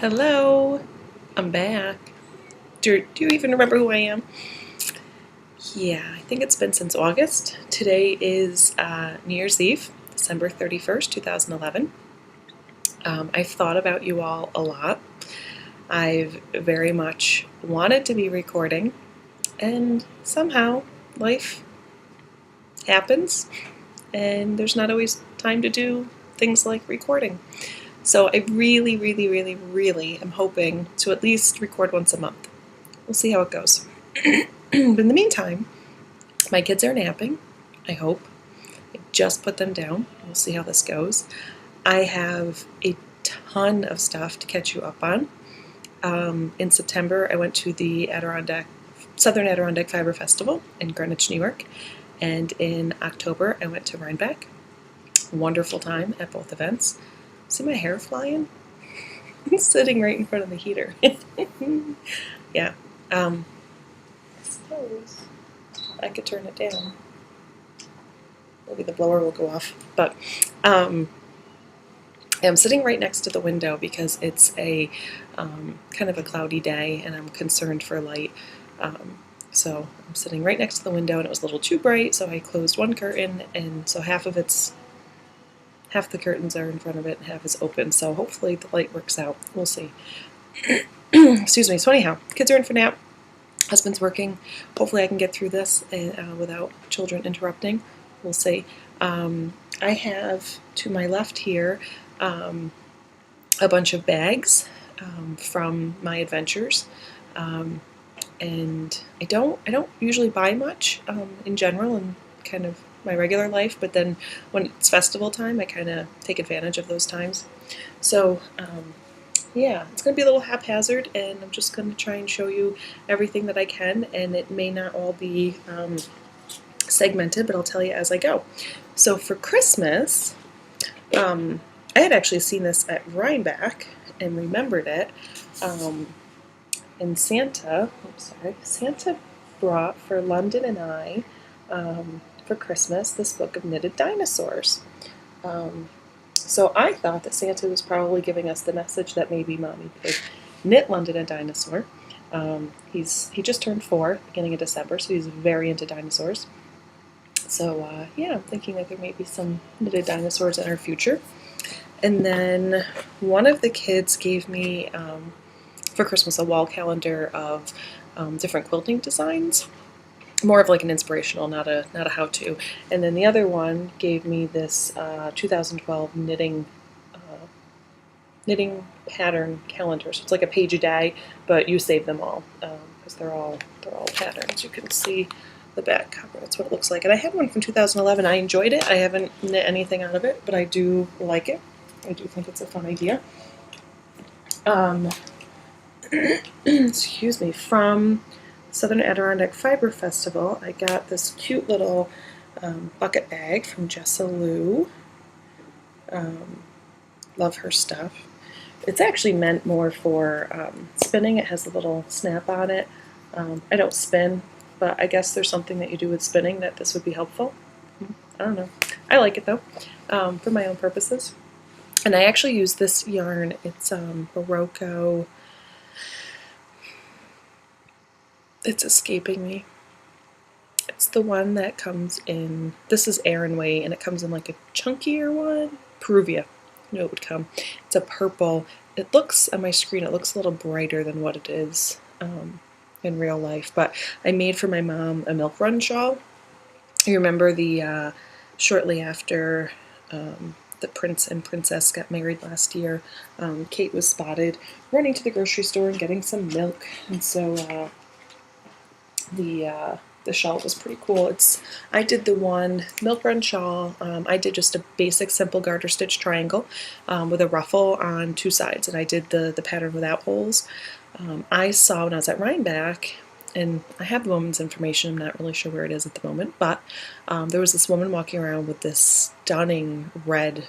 Hello, I'm back. Do you even remember who I am? Yeah, I think it's been since August. Today is New Year's Eve, December 31st, 2011. I've thought about you all a lot. I've very much wanted to be recording, and somehow life happens, and there's not always time to do things like recording. So I really am hoping to at least record once a month. We'll see how it goes. But in the meantime, my kids are napping, I hope. I just put them down. We'll see how this goes. I have a ton of stuff to catch you up on. In September, I went to the Southern Adirondack Fiber Festival in Greenwich, New York. And in October, I went to Rhinebeck. Wonderful time at both events. See my hair flying? It's sitting right in front of the heater. Yeah. I suppose I could turn it down. Maybe the blower will go off. But I'm sitting right next to the window because it's a kind of a cloudy day and I'm concerned for light. So I'm sitting right next to the window and it was a little too bright, so I closed one curtain, and so half the curtains are in front of it and half is open, so hopefully the light works out. We'll see. Excuse me. So anyhow, kids are in for nap. Husband's working. Hopefully I can get through this without children interrupting. We'll see. I have to my left here a bunch of bags from my adventures. And I don't usually buy much in general in kind of my regular life, but then when it's festival time, I kind of take advantage of those times. So yeah, it's going to be a little haphazard, and I'm just going to try and show you everything that I can, and it may not all be segmented, but I'll tell you as I go. So for Christmas, I had actually seen this at Rhinebeck and remembered it. And Santa brought for London and I for Christmas this book of knitted dinosaurs. So I thought that Santa was probably giving us the message that maybe Mommy could knit London a dinosaur. He just turned 4 beginning of December, so he's very into dinosaurs. So yeah, I'm thinking that there may be some knitted dinosaurs in our future. And then one of the kids gave me for Christmas a wall calendar of different quilting designs. More of like an inspirational, not a how-to. And then the other one gave me this 2012 knitting pattern calendar. So it's like a page a day, but you save them all because they're all patterns. You can see the back cover. That's what it looks like. And I had one from 2011. I enjoyed it. I haven't knit anything out of it, but I do like it. I do think it's a fun idea. Excuse me. From Southern Adirondack Fiber Festival, I got this cute little bucket bag from Jessa Lou. Love her stuff. It's actually meant more for spinning. It has a little snap on it. I don't spin, but I guess there's something that you do with spinning that this would be helpful. I don't know. I like it though, for my own purposes. And I actually use this yarn. It's Barocco. It's escaping me. It's the one that comes in, this is Aran Way, and it comes in like a chunkier one. Peruvia. I knew it would come. It's a purple. It looks, on my screen, it looks a little brighter than what it is in real life. But I made for my mom a milk run shawl. You remember the, shortly after the prince and princess got married last year, Kate was spotted running to the grocery store and getting some milk. And so the shawl was pretty cool. I did the one milk run shawl. I did just a basic simple garter stitch triangle with a ruffle on 2 sides, and I did the pattern without holes. I saw when I was at Rhinebeck, and I have the woman's information, I'm not really sure where it is at the moment, but there was this woman walking around with this stunning red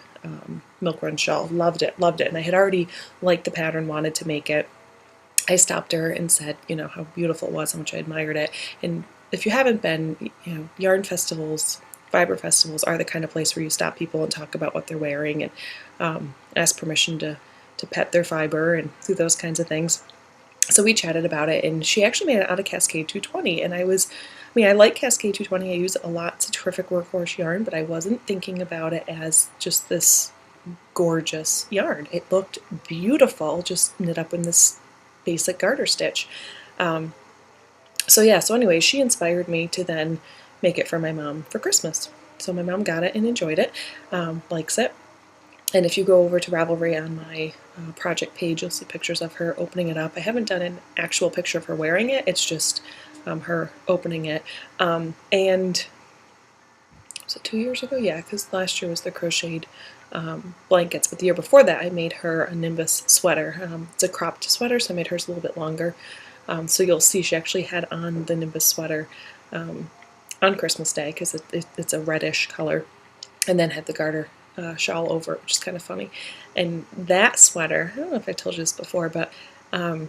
milk run shawl. Loved it, and I had already liked the pattern, wanted to make it. I stopped her and said, how beautiful it was, how much I admired it. And if you haven't been, yarn festivals, fiber festivals are the kind of place where you stop people and talk about what they're wearing and ask permission to to pet their fiber and do those kinds of things. So we chatted about it, and she actually made it out of Cascade 220, and I like Cascade 220. I use it a lot. It's a terrific workhorse yarn, but I wasn't thinking about it as just this gorgeous yarn. It looked beautiful, just knit up in this basic garter stitch. So anyway, she inspired me to then make it for my mom for Christmas. So my mom got it and enjoyed it, likes it. And if you go over to Ravelry on my project page, you'll see pictures of her opening it up. I haven't done an actual picture of her wearing it. It's just her opening it. And was it 2 years ago? Yeah, because last year was the crocheted blankets. But the year before that, I made her a Nimbus sweater. It's a cropped sweater, so I made hers a little bit longer. So you'll see she actually had on the Nimbus sweater on Christmas Day, because it's a reddish color, and then had the garter shawl over it, which is kind of funny. And that sweater, I don't know if I told you this before, but I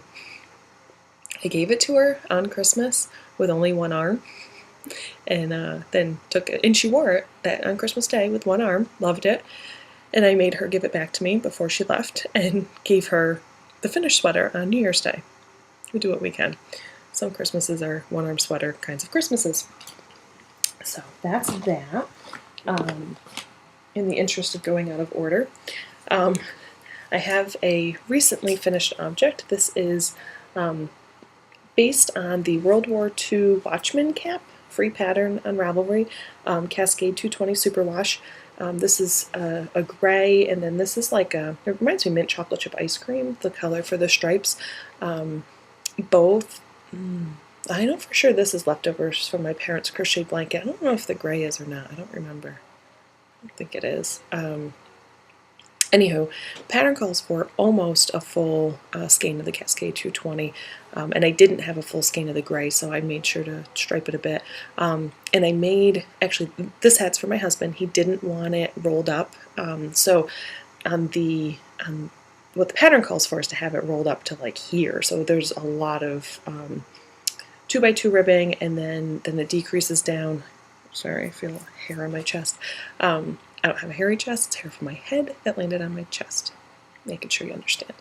gave it to her on Christmas with only one arm, and then took it, and she wore it that on Christmas Day with one arm, loved it, and I made her give it back to me before she left, and gave her the finished sweater on New Year's Day. We do what we can. Some Christmases are one-arm sweater kinds of Christmases. So that's that. In the interest of going out of order, I have a recently finished object. This is based on the World War II Watchman cap, free pattern on Ravelry, Cascade 220 Superwash. This is a gray, and then this is like it reminds me of mint chocolate chip ice cream, the color for the stripes. Both, I know for sure this is leftovers from my parents' crochet blanket. I don't know if the gray is or not. I don't remember. I don't think it is. Anywho, pattern calls for almost a full skein of the Cascade 220, and I didn't have a full skein of the gray, so I made sure to stripe it a bit. And I made, actually, this hat's for my husband. He didn't want it rolled up, so what the pattern calls for is to have it rolled up to like here. So there's a lot of 2x2 ribbing, and then it decreases down. Sorry, I feel hair on my chest. I don't have a hairy chest. It's hair from my head that landed on my chest. Making sure you understand.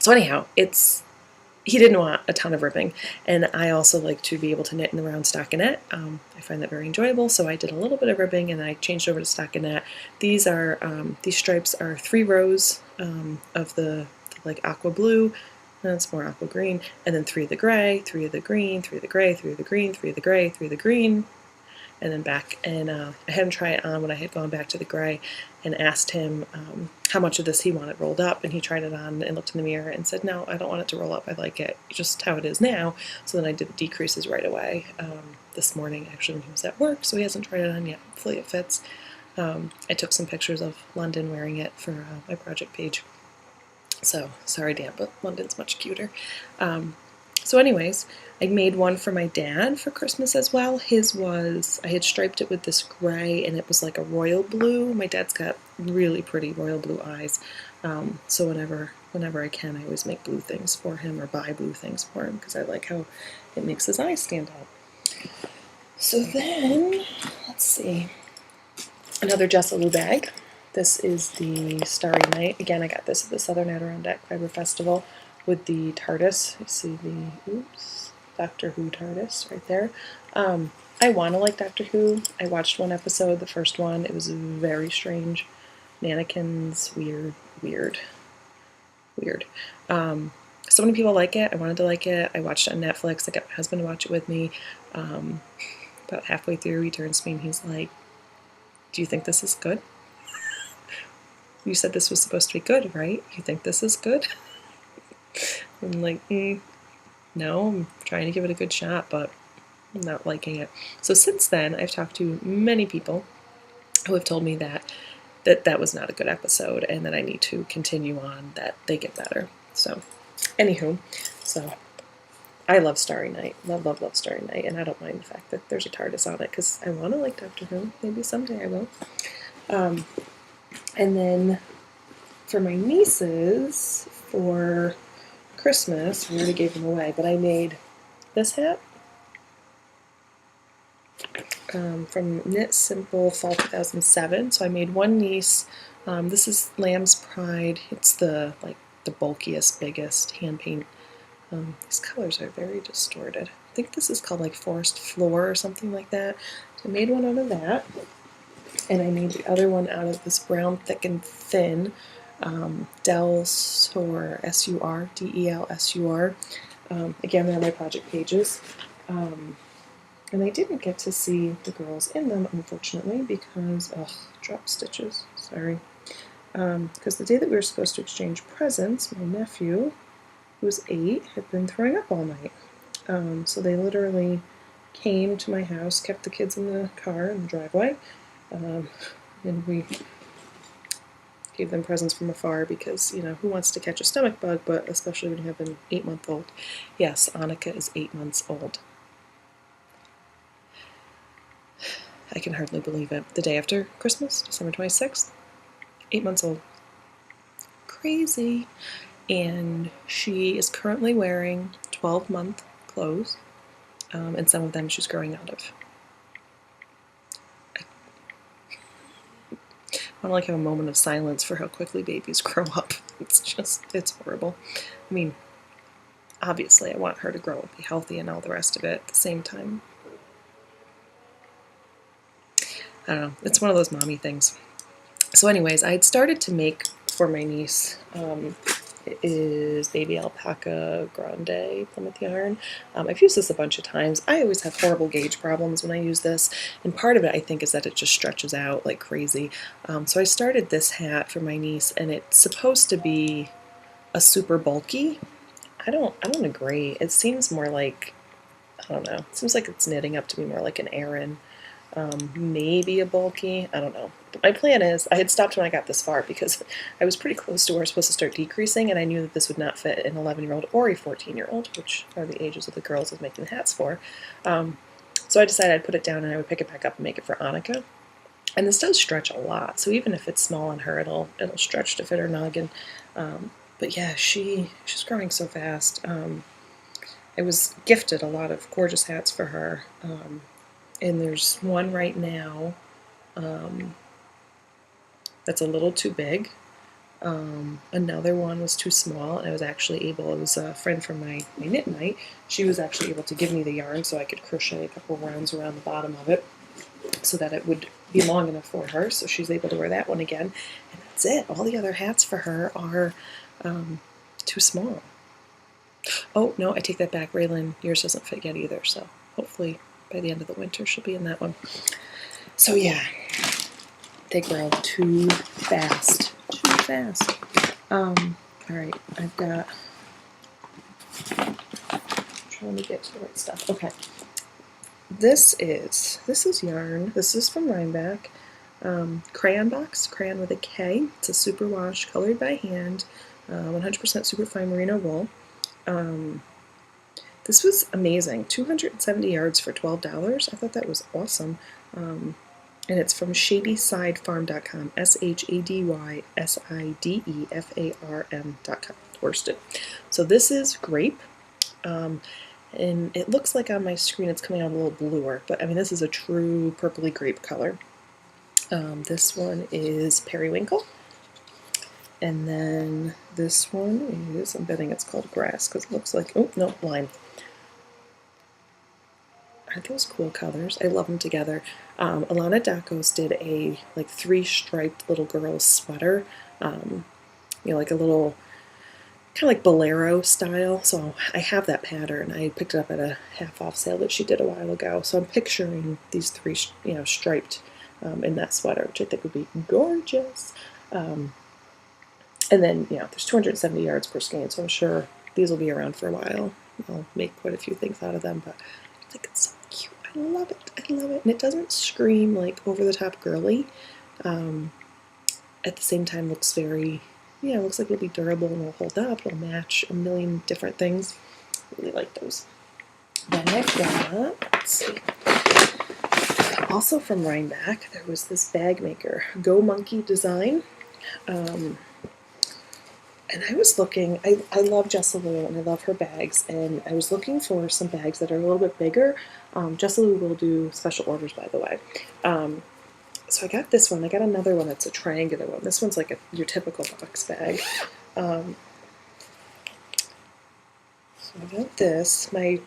So anyhow, he didn't want a ton of ribbing, and I also like to be able to knit in the round stockinette. I find that very enjoyable, so I did a little bit of ribbing, and I changed over to stockinette. These stripes are 3 rows of the like aqua blue, and it's more aqua green, and then 3 of the gray, 3 of the green, 3 of the gray, 3 of the green, 3 of the gray, 3 of the green, and then back. And I had him try it on when I had gone back to the gray, and asked him how much of this he wanted rolled up, and he tried it on and looked in the mirror and said, no, I don't want it to roll up, I like it just how it is now. So then I did the decreases right away this morning, actually, when he was at work, so he hasn't tried it on yet. Hopefully it fits. I took some pictures of London wearing it for my project page. So, sorry Dan, but London's much cuter. So anyways, I made one for my dad for Christmas as well. His was, I had striped it with this gray, and it was like a royal blue. My dad's got really pretty royal blue eyes. So whenever I can, I always make blue things for him, or buy blue things for him, because I like how it makes his eyes stand out. So then, let's see, another Jessalou bag. This is the Starry Night. Again, I got this at the Southern Adirondack Fiber Festival with the TARDIS. You see the, Doctor Who TARDIS right there. I want to like Doctor Who. I watched one episode, the first one. It was very strange. Mannequins, weird. So many people like it. I wanted to like it. I watched it on Netflix. I got my husband to watch it with me. About halfway through, he turns to me and he's like, do you think this is good? You said this was supposed to be good, right? You think this is good? I'm like, no, I'm trying to give it a good shot, but I'm not liking it. So since then, I've talked to many people who have told me that was not a good episode, and that I need to continue on, that they get better. So, anywho, so I love Starry Night. Love Starry Night, and I don't mind the fact that there's a TARDIS on it, because I want to like Doctor Who. Maybe someday I will. And then for my nieces, for Christmas, we already gave them away, but I made this hat from Knit Simple Fall 2007. So I made one niece This is Lamb's Pride. It's the bulkiest, biggest hand paint. These colors are very distorted. I think this is called like Forest Floor or something like that. So I made one out of that, and I made the other one out of this brown thick and thin Del Sur, S-U-R, D-E-L-S-U-R. Again, they're on my project pages. And I didn't get to see the girls in them, unfortunately, because, drop stitches, sorry. Because the day that we were supposed to exchange presents, my nephew, who was 8, had been throwing up all night. So they literally came to my house, kept the kids in the car in the driveway, and we gave them presents from afar because, you know, who wants to catch a stomach bug, but especially when you have an 8-month-old. Yes, Annika is 8 months old. I can hardly believe it. The day after Christmas, December 26th, 8 months old. Crazy. And she is currently wearing 12-month clothes, and some of them she's growing out of. I want to have a moment of silence for how quickly babies grow up. It's horrible. I mean, obviously I want her to grow and be healthy and all the rest of it at the same time. I don't know, it's one of those mommy things. So anyways, I had started to make for my niece, it is Baby Alpaca Grande Plymouth yarn. I've used this a bunch of times. I always have horrible gauge problems when I use this, and part of it I think is that it just stretches out like crazy. So I started this hat for my niece, and it's supposed to be a super bulky. I don't agree. It seems more like, I don't know, it seems like it's knitting up to be more like an Aran. Maybe a bulky, I don't know. But my plan is, I had stopped when I got this far because I was pretty close to where I was supposed to start decreasing, and I knew that this would not fit an 11-year-old or a 14-year-old, which are the ages of the girls I was making the hats for. So I decided I'd put it down and I would pick it back up and make it for Annika. And this does stretch a lot, so even if it's small on her, it'll stretch to fit her noggin. But yeah, she's growing so fast. I was gifted a lot of gorgeous hats for her. And there's one right now that's a little too big. Another one was too small, and I was actually able, it was a friend from my knit night, she was actually able to give me the yarn so I could crochet a couple rounds around the bottom of it so that it would be long enough for her, so she's able to wear that one again. And that's it. All the other hats for her are too small. Oh, no, I take that back. Raylan, yours doesn't fit yet either, so hopefully by the end of the winter she'll be in that one. So yeah, they grow too fast. Too fast. Alright, I've got, I'm trying to get to the right stuff. Okay. This is yarn. This is from Rhinebeck. Crayon box, crayon with a K. It's a superwash, colored by hand, 100% superfine merino wool. This was amazing. 270 yards for $12. I thought that was awesome. And it's from ShadySideFarm.com. ShadySideFarm.com. Worsted. So this is grape. And it looks like on my screen it's coming out a little bluer, but I mean this is a true purpley grape color. This one is periwinkle. And then this one is, I'm betting it's called grass because it looks like, oh no, lime. Aren't those cool colors? I love them together. Alana Dacos did a like 3-striped little girl sweater, you know, like a little kind of like bolero style. So I have that pattern. I picked it up at a half-off sale that she did a while ago. So I'm picturing these 3, you know, striped in that sweater, which I think would be gorgeous. And then, you know, there's 270 yards per skein, so I'm sure these will be around for a while. I'll make quite a few things out of them, but I think it's so cute. I love it. I love it. And it doesn't scream like over-the-top girly. At the same time, looks very, yeah, it looks like it'll be durable and will hold up. It'll match a million different things. Really like those. Then I've got, let's see, also from Rhinebeck, there was this bag maker, Go Monkey Design. And I was looking, I love Jessalou and I love her bags, and I was looking for some bags that are a little bit bigger. Jessalou will do special orders, by the way. So I got this one. I got another one that's a triangular one. This one's like your typical box bag. So I got this. This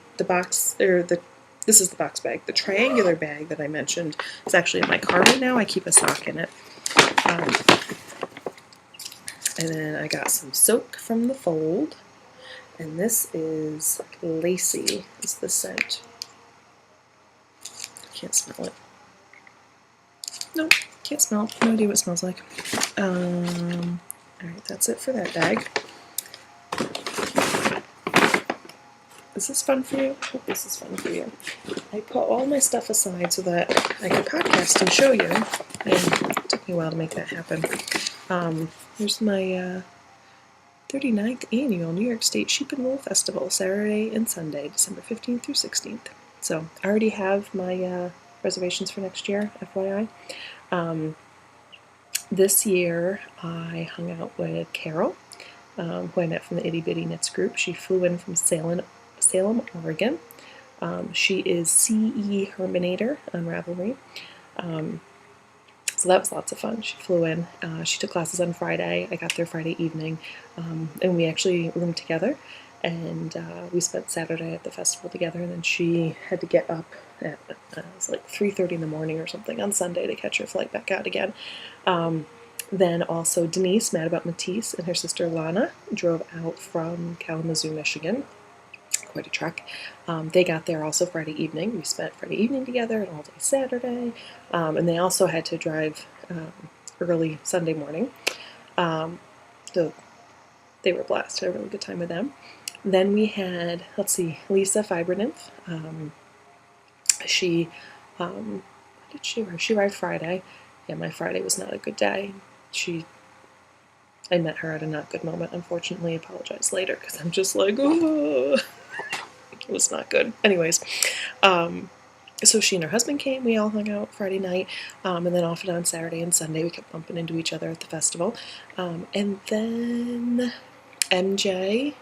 is the box bag. The triangular bag that I mentioned is actually in my car right now. I keep a sock in it. And then I got some soak from the Fold. And this is Lacy, is the scent. Can't smell it. Nope, can't smell it. No idea what it smells like. Alright, that's it for that bag. Is this fun for you? I hope this is fun for you. I put all my stuff aside so that I could podcast and show you. And it took me a while to make that happen. Here's my 39th annual New York State Sheep and Wool Festival, Saturday and Sunday, December 15th through 16th. So I already have my reservations for next year, FYI. This year I hung out with Carol, who I met from the Itty Bitty Knits group. She flew in from Salem, Oregon. She is CE Herminator on Ravelry. So that was lots of fun. She flew in. She took classes on Friday. I got there Friday evening, and we actually roomed together. And we spent Saturday at the festival together. And then she had to get up at it was like 3:30 in the morning or something on Sunday to catch her flight back out again. Then also Denise, Mad About Matisse, and her sister Lana drove out from Kalamazoo, Michigan. Quite a trek. They got there also Friday evening. We spent Friday evening together and all day Saturday. And they also had to drive early Sunday morning. So they were blessed. I had a really good time with them. Then we had, let's see, Lisa Fiber Nymph. She, what did she arrive? She arrived Friday. Yeah, my Friday was not a good day. I met her at a not good moment, unfortunately. I apologize later because I'm just like, oh. It was not good. Anyways, so she and her husband came. We all hung out Friday night, and then off and on Saturday and Sunday. We kept bumping into each other at the festival. And then MJ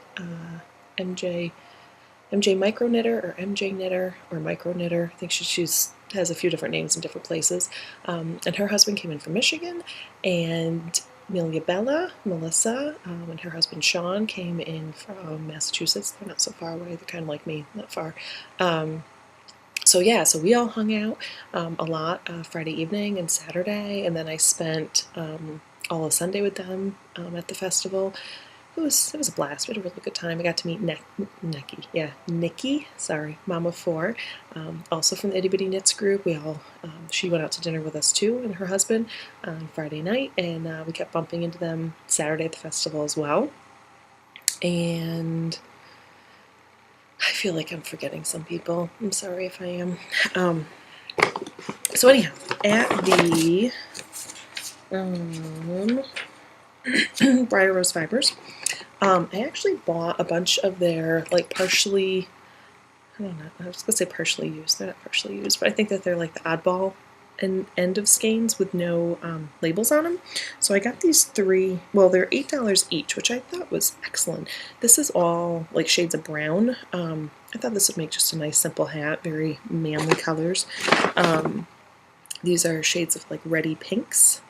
Micro Knitter or MJ Knitter or Micro Knitter. I think she has a few different names in different places. And her husband came in from Michigan, and Melissa, and her husband Sean came in from Massachusetts. They're not so far away. They're kind of like me, not far. So we all hung out a lot Friday evening and Saturday, and then I spent all of Sunday with them at the festival. It was a blast. We had a really good time. I got to meet Nikki, Mama Four, also from the Itty Bitty Knits group. She went out to dinner with us too, and her husband on Friday night, and we kept bumping into them Saturday at the festival as well. And I feel like I'm forgetting some people. I'm sorry if I am. So anyhow, at the Briar Rose Fibers, I actually bought a bunch of their partially, I don't know, I was going to say partially used. They're not partially used, but I think that they're like the oddball end of skeins with no labels on them. So I got these three, well, they're $8 each, which I thought was excellent. This is all like shades of brown. I thought this would make just a nice simple hat, very manly colors. These are shades of like reddish pinks.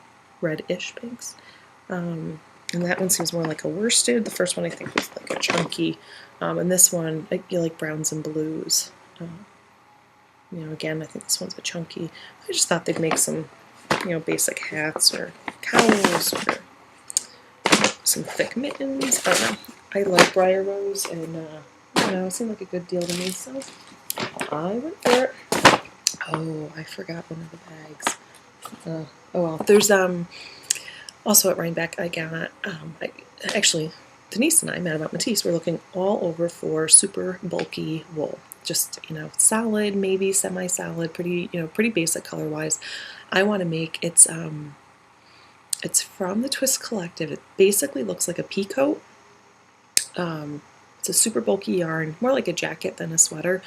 And that one seems more like a worsted. The first one I think was like a chunky. And this one, I feel like browns and blues. Again, I think this one's a chunky. I just thought they'd make some, basic hats or cowls or some thick mittens. I don't know. I like Briar Rose, and it seemed like a good deal to me, so I went for it. Oh, I forgot one of the bags. Oh well. There's also at Rhinebeck, I got actually Denise and I, Mad About Matisse, we're looking all over for super bulky wool. Just solid, maybe semi-solid, pretty basic color-wise. I want to make it's from the Twist Collective. It basically looks like a pea coat. It's a super bulky yarn, more like a jacket than a sweater.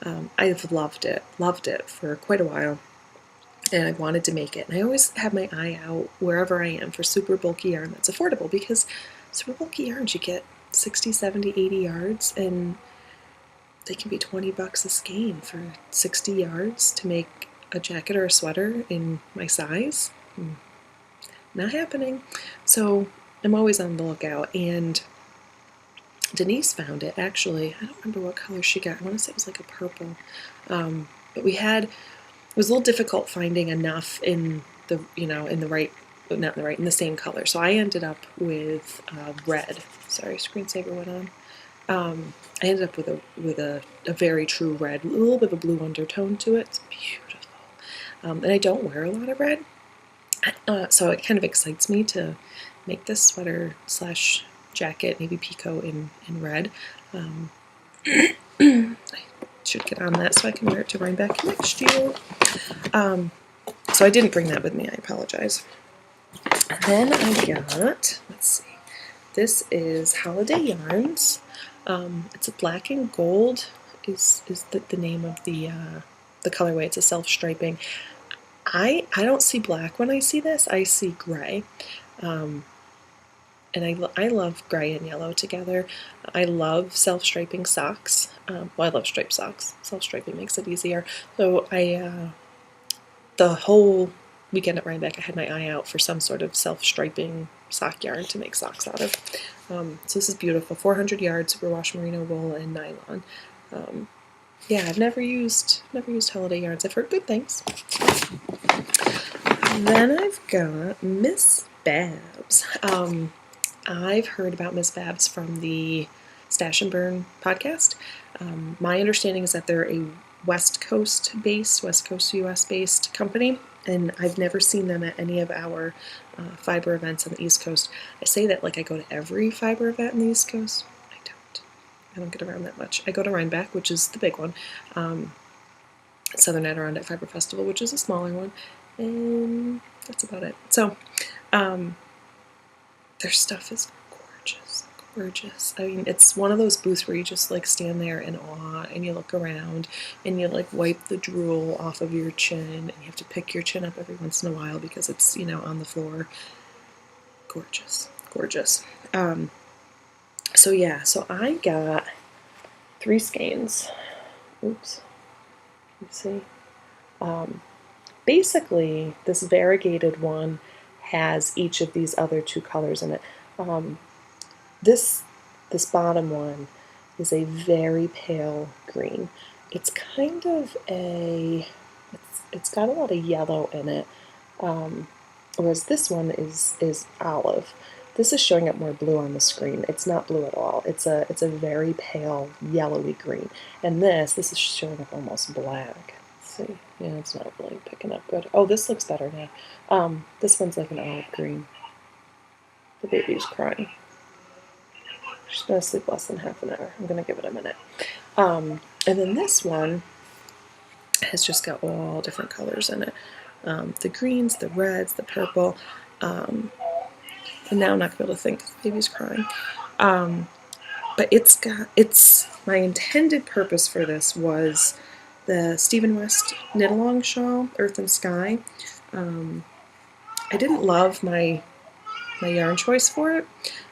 I've loved it for quite a while, and I wanted to make it. And I always have my eye out wherever I am for super bulky yarn that's affordable, because super bulky yarns, you get 60, 70, 80 yards, and they can be $20 a skein for 60 yards to make a jacket or a sweater in my size. Not happening. So I'm always on the lookout, and Denise found it, actually. I don't remember what color she got. I want to say it was like a purple. But it was a little difficult finding enough in the, in the right, not in the right, in the same color. So I ended up with red. Sorry, screensaver went on. I ended up with a very true red, a little bit of a blue undertone to it. It's beautiful. And I don't wear a lot of red, so it kind of excites me to make this sweater slash jacket, maybe picot in red. I should get on that so I can wear it to Rhinebeck next year. So I didn't bring that with me, I apologize. And then I got, let's see, this is Holiday Yarns. It's a black and gold is the name of the colorway. It's a self-striping. I don't see black when I see this. I see gray. And I love gray and yellow together. I love self-striping socks. Well, I love striped socks. Self-striping makes it easier. So the whole weekend at Rhinebeck, I had my eye out for some sort of self-striping sock yarn to make socks out of. So this is beautiful. 400 yards, superwash merino wool and nylon. Yeah, I've never used Holiday Yarns. I've heard good things. Then I've got Miss Babs. I've heard about Miss Babs from the Stash and Burn podcast. My understanding is that they're a West Coast US based company, and I've never seen them at any of our fiber events on the East Coast. I say that like I go to every fiber event on the East Coast. I don't get around that much. I go to Rhinebeck, which is the big one, Southern Adirondack Fiber Festival, which is a smaller one, and that's about it. So their stuff is gorgeous. I mean, it's one of those booths where you just like stand there in awe, and you look around, and you like wipe the drool off of your chin, and you have to pick your chin up every once in a while because it's, on the floor. Gorgeous. So yeah, so I got 3 skeins. Oops. You see? Basically, this variegated one has each of these other 2 colors in it. This bottom one is a very pale green. It's kind of it's got a lot of yellow in it, whereas this one is olive. This is showing up more blue on the screen. It's not blue at all. It's a very pale yellowy green. And this is showing up almost black. Let's see. Yeah, it's not really picking up good. Oh, this looks better now. This one's like an olive green. The baby's crying. She's going to sleep less than half an hour. I'm going to give it a minute. And then this one has just got all different colors in it. The greens, the reds, the purple. And now I'm not going to be able to think. The baby's crying. But my intended purpose for this was the Stephen West knit-along shawl, Earth and Sky. I didn't love my yarn choice for it,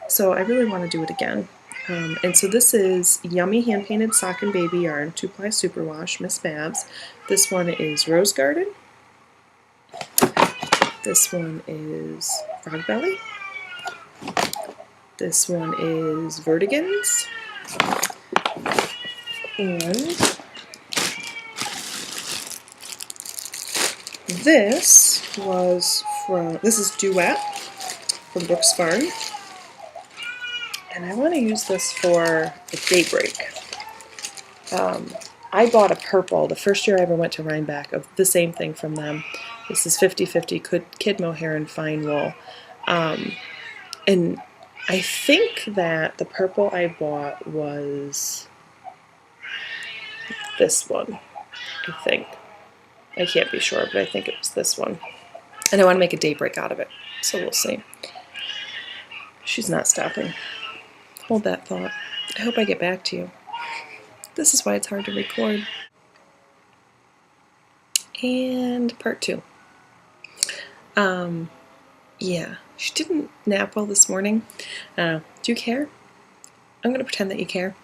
so I really want to do it again. And so this is Yummy Hand-Painted Sock and Baby Yarn, 2-ply superwash, Miss Babs. This one is Rose Garden. This one is Frog Belly. This one is Vertigans. And this is Duet from Brooks Farm. And I want to use this for a daybreak. I bought a purple the first year I ever went to Rhinebeck of the same thing from them. This is 50-50 kid mohair and fine wool. And I think that the purple I bought was this one, I think. I can't be sure, but I think it was this one. And I want to make a daybreak out of it, so we'll see. She's not stopping. Hold that thought. I hope I get back to you. This is why it's hard to record. And part 2. Yeah, she didn't nap well this morning. Do you care? I'm going to pretend that you care.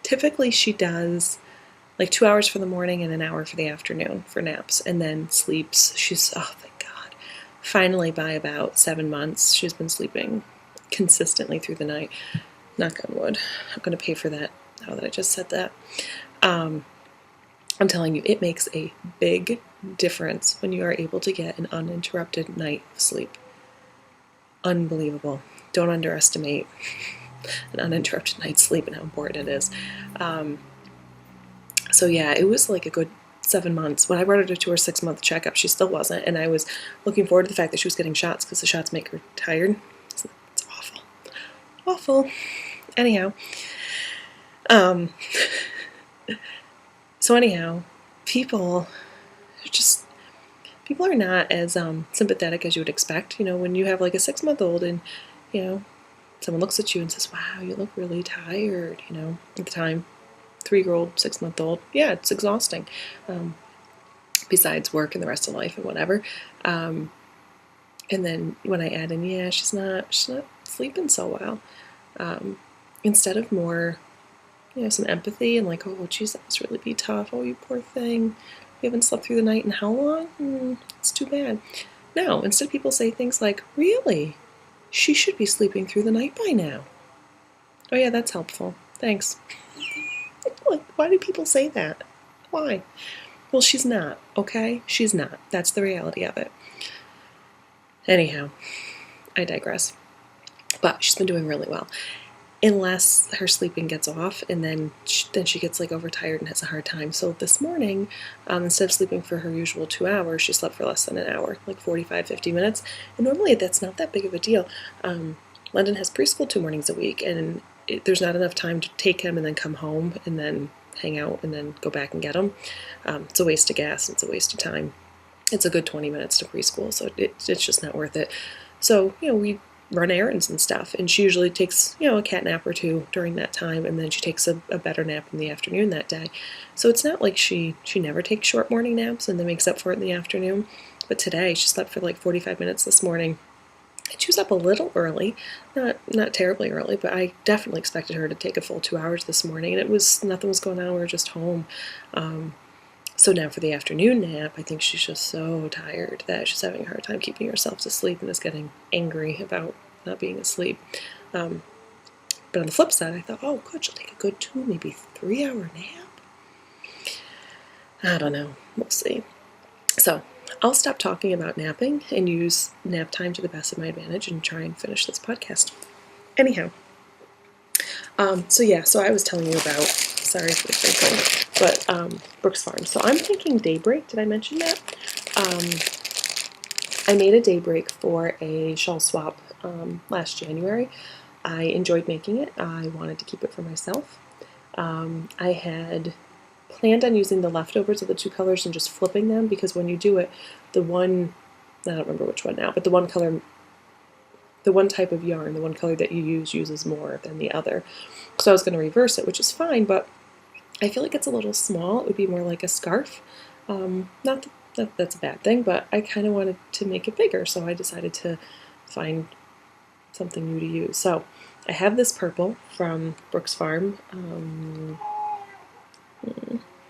Typically she does like 2 hours for the morning and an hour for the afternoon for naps, and then sleeps. She's, oh, thank God. Finally, by about 7 months, she's been sleeping consistently through the night. Knock on wood. I'm going to pay for that now that I just said that. I'm telling you, it makes a big difference when you are able to get an uninterrupted night of sleep. Unbelievable. Don't underestimate an uninterrupted night's sleep and how important it is. So yeah, it was like a good 7 months. When I brought her to her 6-month checkup, she still wasn't, and I was looking forward to the fact that she was getting shots because the shots make her tired. It's awful. Awful. Anyhow. So anyhow, people are not as sympathetic as you would expect. You know, when you have like a 6-month-old and, you know, someone looks at you and says, wow, you look really tired, you know, at the time, 3-year-old, 6-month-old, yeah, it's exhausting. Besides work and the rest of life and whatever. And then when I add in, yeah, she's not sleeping so well. Instead of more, you know, some empathy and like, oh, geez, that must really be tough. Oh, you poor thing. You haven't slept through the night in how long? It's too bad. No, instead people say things like, really? She should be sleeping through the night by now. Oh yeah, that's helpful. Thanks. Like, why do people say that? Why? Well, she's not, okay? She's not. That's the reality of it. Anyhow, I digress. But she's been doing really well. Unless her sleeping gets off, and then she gets like overtired and has a hard time. So this morning, instead of sleeping for her usual 2 hours, she slept for less than an hour, like 45, 50 minutes. And normally that's not that big of a deal. London has preschool 2 mornings a week, and there's not enough time to take him and then come home and then hang out and then go back and get him. It's a waste of gas. It's a waste of time. It's a good 20 minutes to preschool, so it's just not worth it. So, you know, we run errands and stuff, and she usually takes, you know, a cat nap or two during that time, and then she takes a better nap in the afternoon that day. So it's not like she never takes short morning naps and then makes up for it in the afternoon. But today she slept for like 45 minutes this morning. And she was up a little early, not terribly early, but I definitely expected her to take a full 2 hours this morning, and nothing was going on. We were just home. So now for the afternoon nap, I think she's just so tired that she's having a hard time keeping herself to sleep and is getting angry about not being asleep. But on the flip side, I thought, oh, good, she'll take a good 2, maybe 3-hour nap. I don't know. We'll see. So I'll stop talking about napping and use nap time to the best of my advantage and try and finish this podcast. Anyhow, so I was telling you about, sorry for the crinkle, but Brooks Farm. So I'm thinking daybreak. Did I mention that? I made a daybreak for a shawl swap last January. I enjoyed making it. I wanted to keep it for myself. I had planned on using the leftovers of the 2 colors and just flipping them, because when you do it, I don't remember which one now, but the one type of yarn, the one color that you uses more than the other. So I was going to reverse it, which is fine, but I feel like it's a little small. It would be more like a scarf. Not that that's a bad thing, but I kind of wanted to make it bigger, so I decided to find something new to use. So I have this purple from Brooks Farm.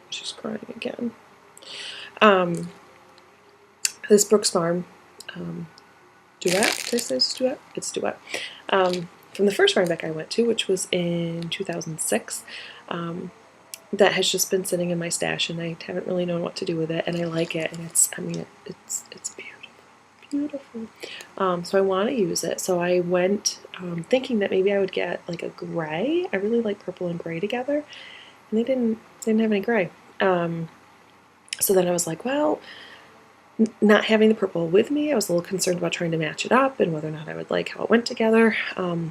She's crying again. This Brooks Farm duet. Did I say it's duet? It's duet. From the first Rhinebeck I went to, which was in 2006. That has just been sitting in my stash, and I haven't really known what to do with it, and I like it, and it's beautiful. So I want to use it. So I went thinking that maybe I would get like a gray. I really like purple and gray together, and they didn't have any gray. So then I was like, well, not having the purple with me, I was a little concerned about trying to match it up and whether or not I would like how it went together.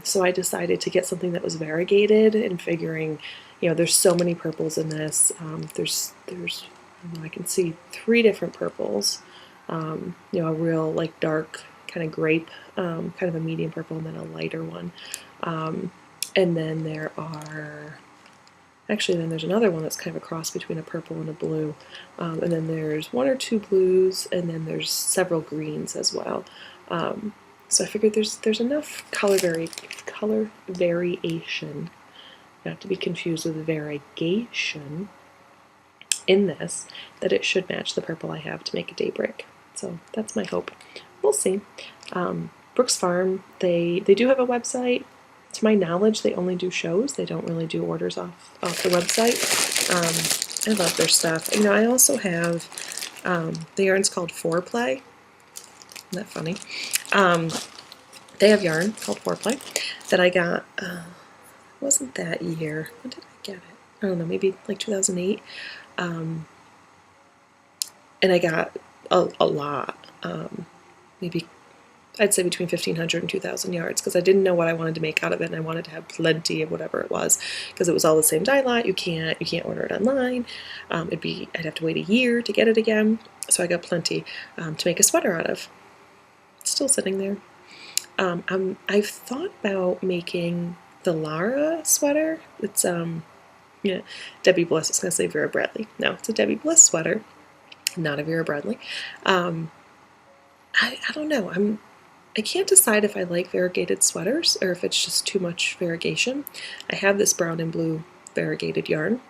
So I decided to get something that was variegated, and figuring, you know, there's so many purples in this. There's I don't know, I can see 3 different purples. You know, a real like dark kind of grape, kind of a medium purple, and then a lighter one. And then there's another one that's kind of a cross between a purple and a blue. And then there's 1 or 2 blues, and then there's several greens as well. So I figured there's enough color variation, not to be confused with variegation. in this that it should match the purple I have to make a daybreak. So that's my hope. We'll see. Brooks Farm, they do have a website. To my knowledge, they only do shows. They don't really do orders off the website. I love their stuff. You know, I also have the yarn's called Foreplay. Isn't that funny? They have yarn called Foreplay that I got, wasn't that year. When did I get it? I don't know, maybe like 2008. And I got a lot, maybe I'd say between 1,500 and 2,000 yards, because I didn't know what I wanted to make out of it, and I wanted to have plenty of whatever it was, because it was all the same dye lot. You can't order it online. I'd have to wait a year to get it again. So I got plenty to make a sweater out of. It's still sitting there. I've thought about making the Lara sweater. It's yeah, Debbie Bliss. I was gonna say Vera Bradley. No, it's a Debbie Bliss sweater, not a Vera Bradley. I don't know. I can't decide if I like variegated sweaters or if it's just too much variegation. I have this brown and blue variegated yarn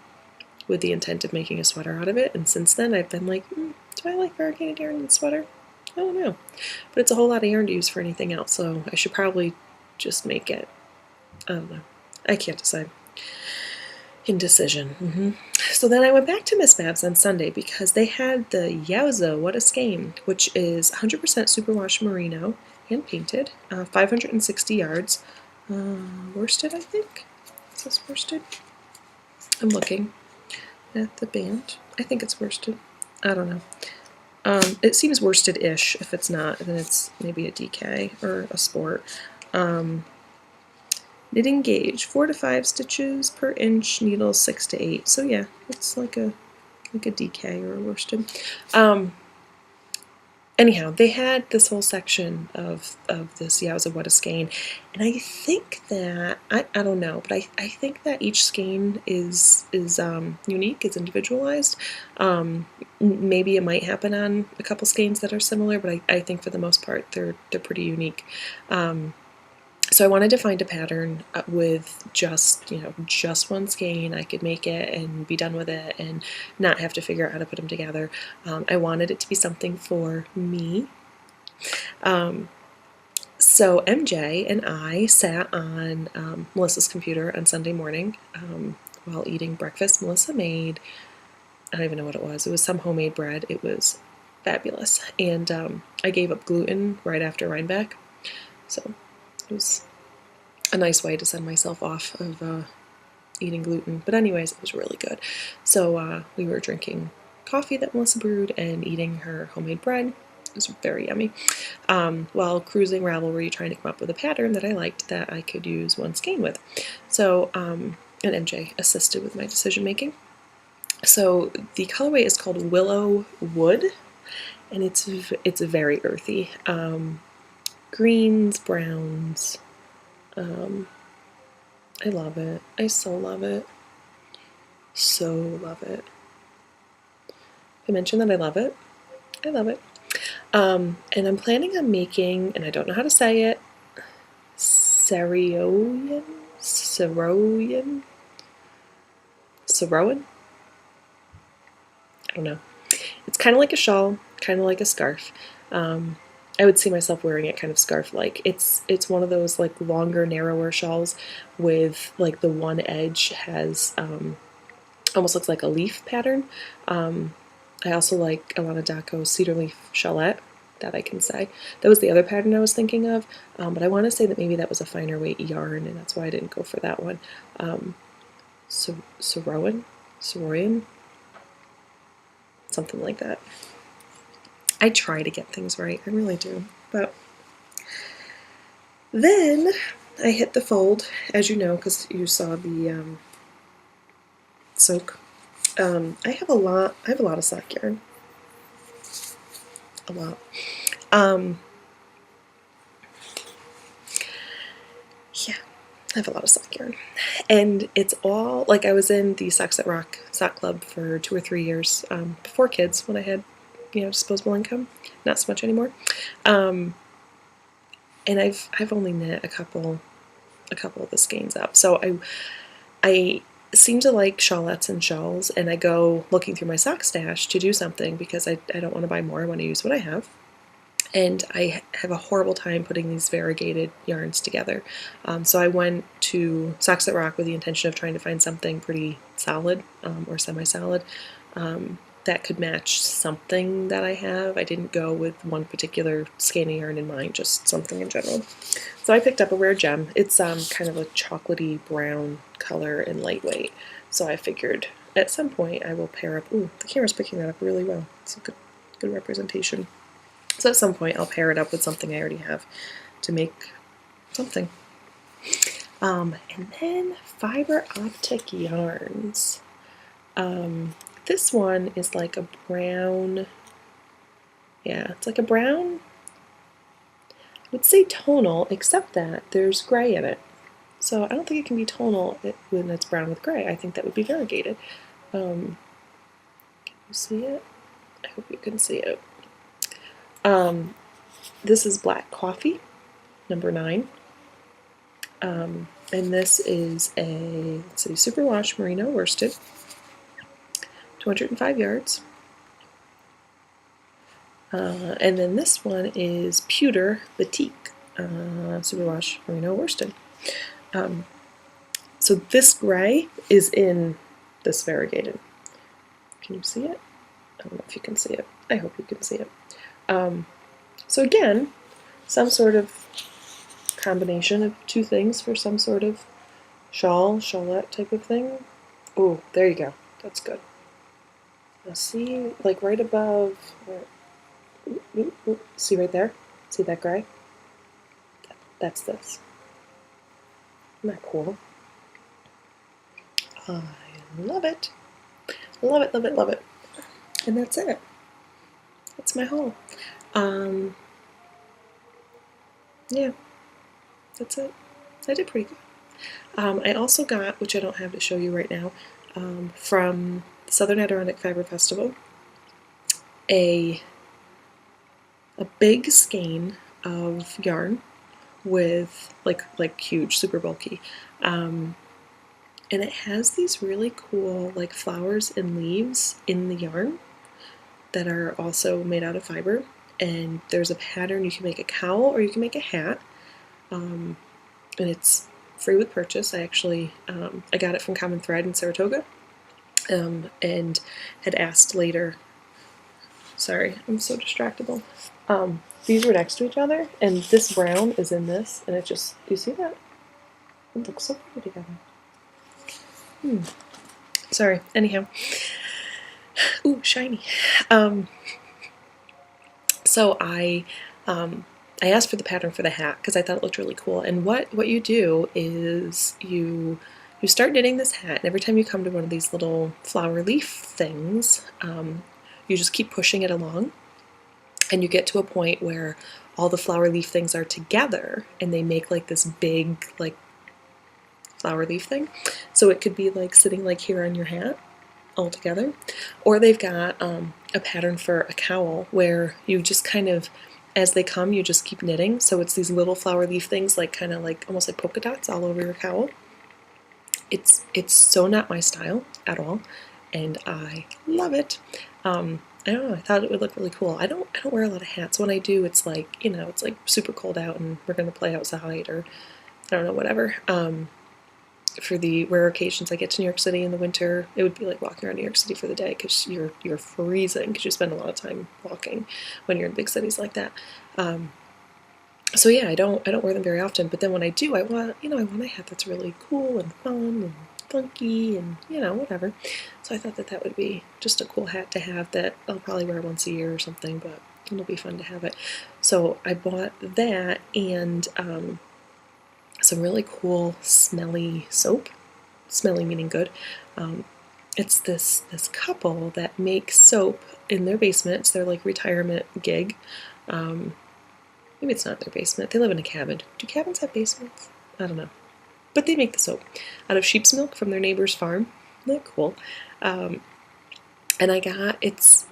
with the intent of making a sweater out of it, and since then I've been like, do I like variegated yarn in the sweater? I don't know. But it's a whole lot of yarn to use for anything else, so I should probably just make it. I don't know. I can't decide. Indecision. So then I went back to Miss Babs on Sunday because they had the Yowza What a Skein, which is 100% superwash merino, hand painted, 560 yards, worsted, I think. Is this worsted? I'm looking at the band. I think it's worsted. I don't know. It seems worsted-ish. If it's not, then it's maybe a DK or a sport. Knitting gauge, 4 to 5 stitches per inch, needles 6 to 8. So yeah, it's like a DK or a worsted. Anyhow, they had this whole section of this Yowza What a Skein, and I think that, I don't know, but I think that each skein is unique, it's individualized. Maybe it might happen on a couple skeins that are similar, but I think for the most part they're pretty unique. So I wanted to find a pattern with just one skein. I could make it and be done with it and not have to figure out how to put them together. I wanted it to be something for me. So MJ and I sat on Melissa's computer on Sunday morning while eating breakfast. Melissa made, I don't even know what it was. It was some homemade bread. It was fabulous. And I gave up gluten right after Rhinebeck. So it was a nice way to send myself off of eating gluten. But anyways, it was really good. So we were drinking coffee that Melissa brewed and eating her homemade bread. It was very yummy. While cruising Ravelry, trying to come up with a pattern that I liked that I could use one skein with. So, and MJ assisted with my decision making. So the colorway is called Willow Wood, and it's very earthy. Greens, browns. I love it. I so love it. So love it. I mentioned that I love it. I love it. And I'm planning on making, and I don't know how to say it, Saroyan? I don't know. It's kind of like a shawl, kind of like a scarf. I would see myself wearing it kind of scarf-like. It's one of those like longer, narrower shawls with like the one edge has almost looks like a leaf pattern. I also like Alana Daco's cedar leaf shawlette, that I can say. That was the other pattern I was thinking of, but I want to say that maybe that was a finer weight yarn, and that's why I didn't go for that one. Saroyan, something like that. I try to get things right, I really do. But then I hit the fold, as you know, because you saw the soak. I have a lot of sock yarn. A lot. Yeah, I have a lot of sock yarn. And it's all, like, I was in the Socks That Rock sock club for 2 or 3 years, before kids, when I had, disposable income. Not so much anymore. And I've only knit a couple of the skeins up. So I seem to like shawlettes and shawls, and I go looking through my sock stash to do something because I don't want to buy more. I want to use what I have. And I have a horrible time putting these variegated yarns together. So I went to Socks That Rock with the intention of trying to find something pretty solid or semi-solid that could match something that I have. I didn't go with one particular skein of yarn in mind, just something in general. So I picked up a Rare Gem. It's kind of a chocolatey brown color and lightweight. So I figured at some point I will pair up. Ooh, the camera's picking that up really well. It's a good representation. So at some point I'll pair it up with something I already have to make something. And then fiber optic yarns. This one is like a brown, yeah, it's like a brown, I would say tonal, except that there's gray in it. So I don't think it can be tonal when it's brown with gray. I think that would be variegated. Can you see it? I hope you can see it. This is Black Coffee, number 9. And this is a, let's see, superwash merino worsted, 205 yards. And then this one is Pewter Batik, superwash merino worsted. So this gray is in this variegated. Can you see it? I don't know if you can see it. I hope you can see it. So again, some sort of combination of two things for some sort of shawl, shawlette type of thing. Oh, there you go. That's good. Now see, like right above, see right there? See that gray? That's this. Isn't that cool? I love it. Love it, love it, love it. And that's it. That's my haul. Yeah, that's it. I did pretty good. I also got, which I don't have to show you right now, from the Southern Adirondack Fiber Festival, a big skein of yarn with like huge, super bulky, and it has these really cool like flowers and leaves in the yarn that are also made out of fiber. And there's a pattern. You can make a cowl or you can make a hat, and it's free with purchase. I actually I got it from Common Thread in Saratoga, and had asked later. Sorry, I'm so distractible. These were next to each other, and this brown is in this, and it just, do you see that? It looks so pretty together. Sorry. Anyhow, ooh, shiny. So I asked for the pattern for the hat because I thought it looked really cool. And what you do is you start knitting this hat, and every time you come to one of these little flower leaf things, you just keep pushing it along, and you get to a point where all the flower leaf things are together, and they make like this big like flower leaf thing. So it could be like sitting like here on your hat all together, or they've got a pattern for a cowl where you just kind of, as they come, you just keep knitting. So it's these little flower leaf things, like kind of like almost like polka dots all over your cowl. It's so not my style at all, and I love it. I don't know, I thought it would look really cool. I don't wear a lot of hats. When I do, it's like, you know, it's like super cold out and we're gonna play outside, or I don't know, whatever. For the rare occasions I get to New York City in the winter, it would be like walking around New York City for the day because you're freezing because you spend a lot of time walking when you're in big cities like that. So yeah, I don't wear them very often, but then when I do, I want a hat that's really cool and fun and funky and, you know, whatever. So I thought that would be just a cool hat to have that I'll probably wear once a year or something, but it'll be fun to have it. So I bought that and some really cool smelly soap. Smelly meaning good. It's this couple that makes soap in their basement. It's their like retirement gig. Maybe it's not their basement. They live in a cabin. Do cabins have basements? I don't know. But they make the soap out of sheep's milk from their neighbor's farm. Isn't that cool? And I got it's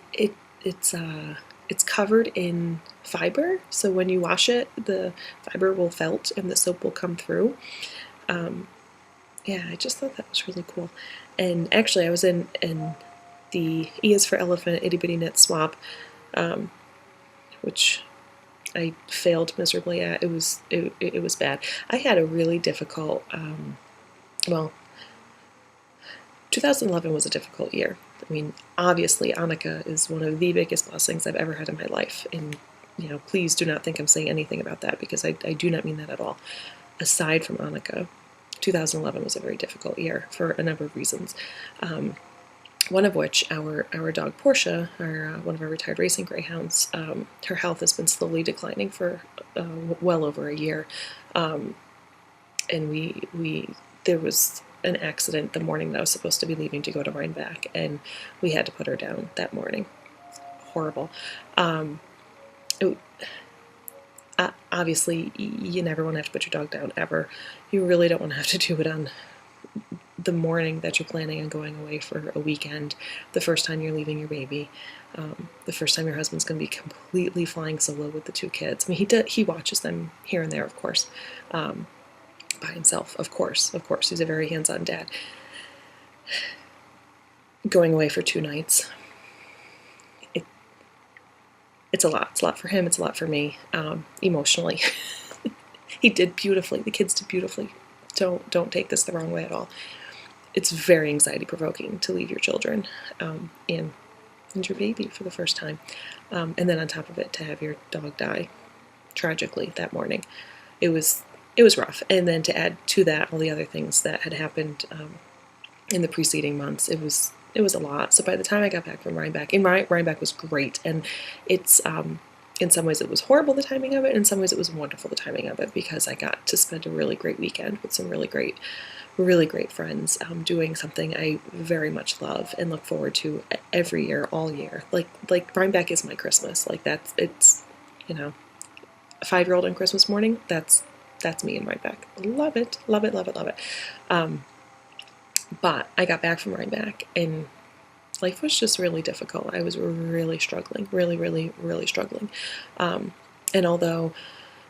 covered in fiber, so when you wash it, the fiber will felt and the soap will come through. yeah, I just thought that was really cool. And actually, I was in the E is for Elephant Itty Bitty Knit Swap, which I failed miserably at. It was bad. I had a really difficult, well, 2011 was a difficult year. I mean, obviously, Hanukkah is one of the biggest blessings I've ever had in my life. And, please do not think I'm saying anything about that, because I do not mean that at all. Aside from Hanukkah, 2011 was a very difficult year for a number of reasons. One of which, our dog Portia, one of our retired racing greyhounds, her health has been slowly declining for well over a year. And there was an accident the morning that I was supposed to be leaving to go to Rhinebeck, and we had to put her down that morning. Horrible. Obviously, you never want to have to put your dog down, ever. You really don't want to have to do it on the morning that you're planning on going away for a weekend, the first time you're leaving your baby, the first time your husband's going to be completely flying solo with the two kids. I mean, he watches them here and there, of course, by himself, of course. He's a very hands-on dad. Going away for 2 nights, it's a lot. It's a lot for him. It's a lot for me, emotionally. He did beautifully. The kids did beautifully. Don't take this the wrong way at all. It's very anxiety-provoking to leave your children and your baby for the first time. And then on top of it, to have your dog die tragically that morning. It was rough. And then to add to that all the other things that had happened in the preceding months, it was a lot. So by the time I got back from Rhinebeck, and Rhinebeck was great, and it's in some ways it was horrible, the timing of it, and in some ways it was wonderful, the timing of it, because I got to spend a really great weekend with some really great friends, doing something I very much love and look forward to every year, all year. Like Rhinebeck is my Christmas. Like it's a 5-year-old on Christmas morning. That's me in Rhinebeck. Love it. But I got back from Rhinebeck, and life was just really difficult. I was really struggling, really struggling. And although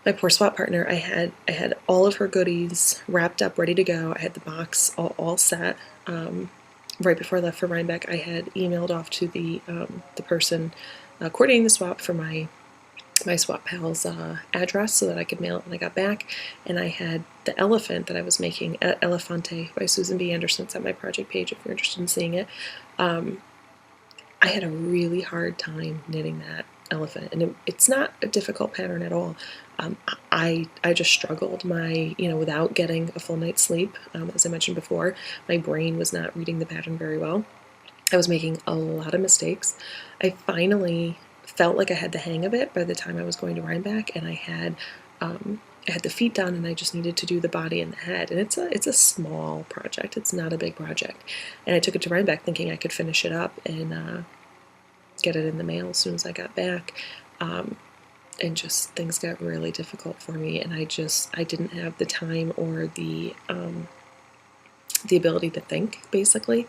my poor swap partner, I had all of her goodies wrapped up, ready to go. I had the box all set. Right before I left for Rhinebeck, I had emailed off to the person coordinating the swap for my swap pal's address so that I could mail it when I got back. And I had the elephant that I was making, Elefante by Susan B. Anderson. It's on my project page if you're interested in seeing it. I had a really hard time knitting that elephant, and it's not a difficult pattern at all. I just struggled. Without getting a full night's sleep, as I mentioned before, my brain was not reading the pattern very well. I was making a lot of mistakes. I finally felt like I had the hang of it by the time I was going to Rhinebeck, and I had the feet done, and I just needed to do the body and the head. And it's a small project. It's not a big project. And I took it to Rhinebeck thinking I could finish it up and get it in the mail as soon as I got back. And just things got really difficult for me, and I didn't have the time or the ability to think, basically,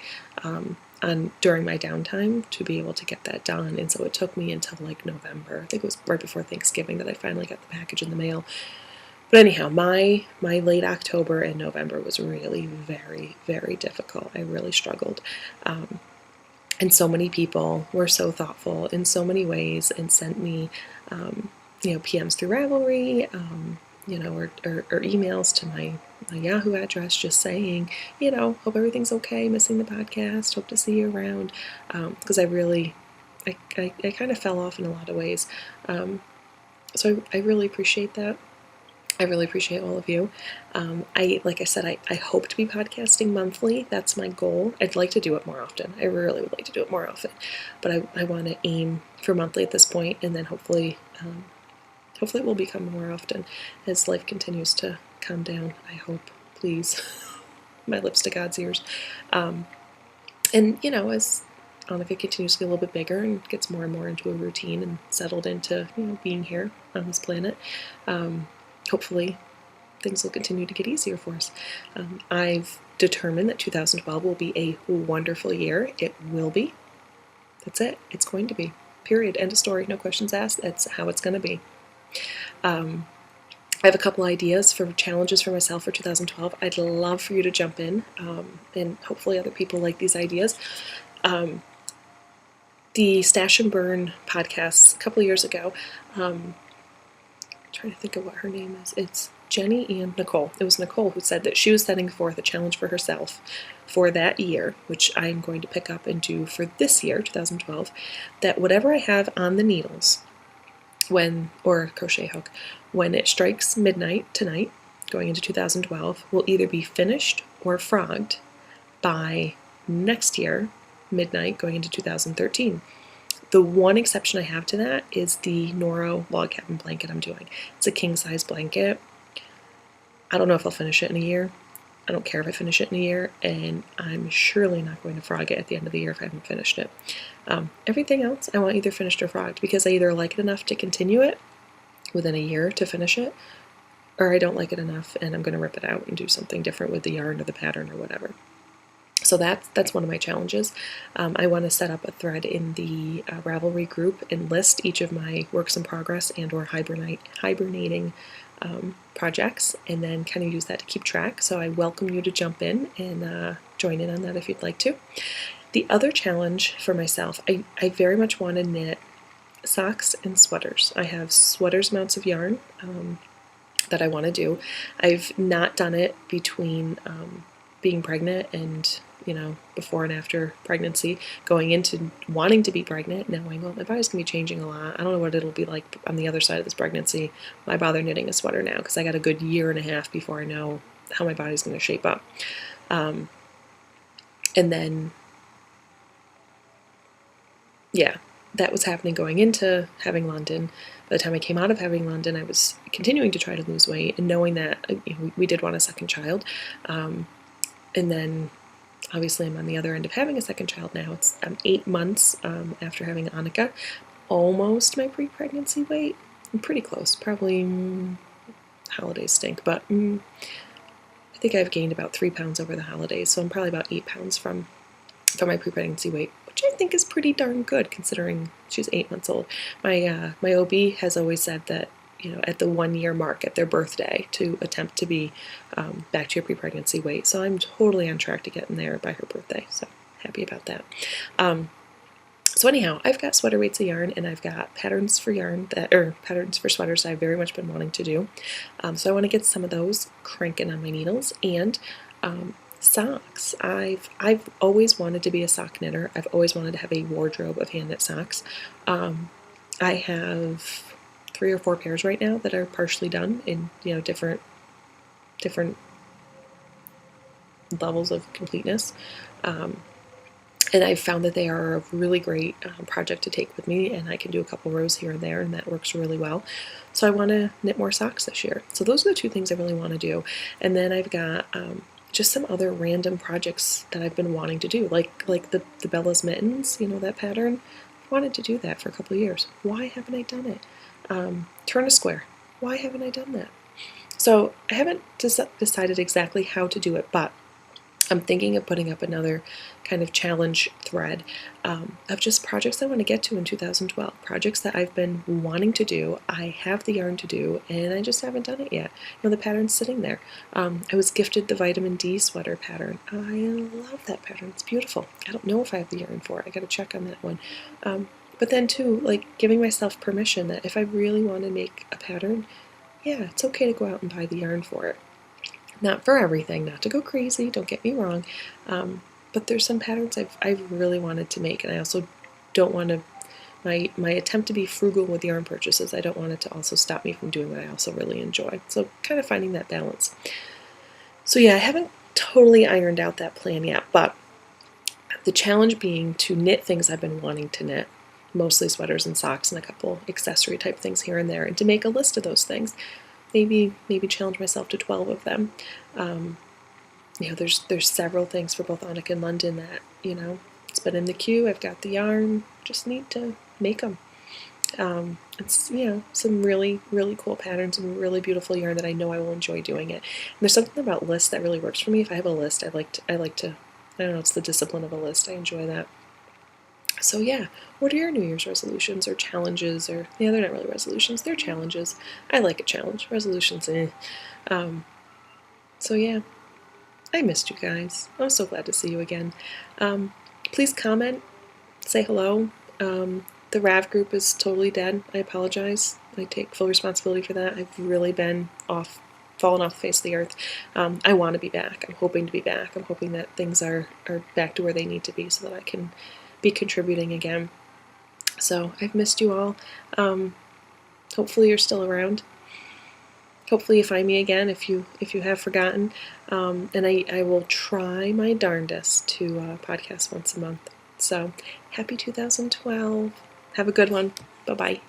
during my downtime to be able to get that done. And so it took me until like November. I think it was right before Thanksgiving that I finally got the package in the mail. But anyhow, my late October and November was really very, very difficult. I really struggled. And so many people were so thoughtful in so many ways and sent me, PMs through Ravelry, or emails to my Yahoo address just saying, hope everything's okay, missing the podcast, hope to see you around, because I kind of fell off in a lot of ways. So I really appreciate that. I really appreciate all of you. Like I said, I hope to be podcasting monthly. That's my goal. I'd like to do it more often. I really would like to do it more often. But I want to aim for monthly at this point, and then hopefully it will become more often as life continues to calm down. I hope, please. My lips to God's ears. And, as Annika continues to get a little bit bigger and gets more and more into a routine and settled into, being here on this planet, hopefully things will continue to get easier for us. I've determined that 2012 will be a wonderful year. It will be. That's it. It's going to be. Period. End of story. No questions asked. That's how it's going to be. I have a couple ideas for challenges for myself for 2012. I'd love for you to jump in, and hopefully other people like these ideas. The Stash and Burn podcast a couple of years ago, I'm trying to think of what her name is. It's Jenny and Nicole. It was Nicole who said that she was setting forth a challenge for herself for that year, which I am going to pick up and do for this year, 2012, that whatever I have on the needles, or crochet hook, when it strikes midnight tonight, going into 2012, will either be finished or frogged by next year, midnight, going into 2013. The one exception I have to that is the Noro log cabin blanket I'm doing. It's a king-size blanket. I don't know if I'll finish it in a year. I don't care if I finish it in a year, and I'm surely not going to frog it at the end of the year if I haven't finished it. Everything else I want either finished or frogged, because I either like it enough to continue it within a year to finish it, or I don't like it enough and I'm going to rip it out and do something different with the yarn or the pattern or whatever. So that's one of my challenges. I want to set up a thread in the Ravelry group and list each of my works in progress and or hibernating projects, and then kind of use that to keep track. So I welcome you to jump in and join in on that if you'd like to. The other challenge for myself, I very much want to knit socks and sweaters. I have sweaters amounts of yarn that I want to do. I've not done it between being pregnant and, before and after pregnancy, going into wanting to be pregnant, knowing, well, my body's going to be changing a lot. I don't know what it'll be like on the other side of this pregnancy. Why bother knitting a sweater now? Because I got a good year and a half before I know how my body's going to shape up. And then, yeah, that was happening going into having London. By the time I came out of having London, I was continuing to try to lose weight and knowing that we did want a second child. And then obviously I'm on the other end of having a second child now. I'm 8 months after having Annika, almost my pre-pregnancy weight. I'm pretty close, probably, holidays stink, but I think I've gained about 3 pounds over the holidays, so I'm probably about 8 pounds from my pre-pregnancy weight, which I think is pretty darn good considering she's 8 months old. My OB has always said that, at the 1 year mark at their birthday to attempt to be back to your pre-pregnancy weight. So I'm totally on track to getting there by her birthday. So happy about that. So anyhow, I've got sweater weights of yarn, and I've got patterns for patterns for sweaters that I've very much been wanting to do. So I want to get some of those cranking on my needles. And socks. I've always wanted to be a sock knitter. I've always wanted to have a wardrobe of hand knit socks. I have 3 or 4 pairs right now that are partially done in different levels of completeness, and I've found that they are a really great project to take with me, and I can do a couple rows here and there, and that works really well. So I want to knit more socks this year. So those are the 2 things I really want to do. And then I've got just some other random projects that I've been wanting to do, like the Bella's mittens, that pattern. I wanted to do that for a couple of years. Why haven't I done it? Turn a square. Why haven't I done that? So I haven't decided exactly how to do it, but I'm thinking of putting up another kind of challenge thread of just projects I want to get to in 2012, projects that I've been wanting to do. I have the yarn to do, and I just haven't done it yet. The pattern's sitting there. I was gifted the vitamin D sweater pattern. I love that pattern. It's beautiful. I don't know if I have the yarn for it. I got to check on that one. But then too, giving myself permission that if I really want to make a pattern, yeah, it's okay to go out and buy the yarn for it. Not for everything, not to go crazy, don't get me wrong, but there's some patterns I've really wanted to make, and I also don't want to, my attempt to be frugal with yarn purchases, I don't want it to also stop me from doing what I also really enjoy. So kind of finding that balance. So yeah, I haven't totally ironed out that plan yet, but the challenge being to knit things I've been wanting to knit, mostly sweaters and socks and a couple accessory type things here and there, and to make a list of those things. Maybe challenge myself to 12 of them. There's several things for both Annika and London that, it's been in the queue. I've got the yarn, just need to make them. It's, some really, really cool patterns and really beautiful yarn that I know I will enjoy doing it. And there's something about lists that really works for me. If I have a list, I like to, I don't know, it's the discipline of a list. I enjoy that. So yeah, what are your New Year's resolutions or challenges? Or yeah, they're not really resolutions; they're challenges. I like a challenge. Resolutions, eh. So yeah, I missed you guys. I'm so glad to see you again. Please comment, say hello. The RAV group is totally dead. I apologize. I take full responsibility for that. I've really been fallen off the face of the earth. I want to be back. I'm hoping to be back. I'm hoping that things are back to where they need to be so that I can be contributing again. So I've missed you all. Hopefully you're still around. Hopefully you find me again if you have forgotten. And I will try my darndest to podcast once a month. So happy 2012. Have a good one. Bye-bye.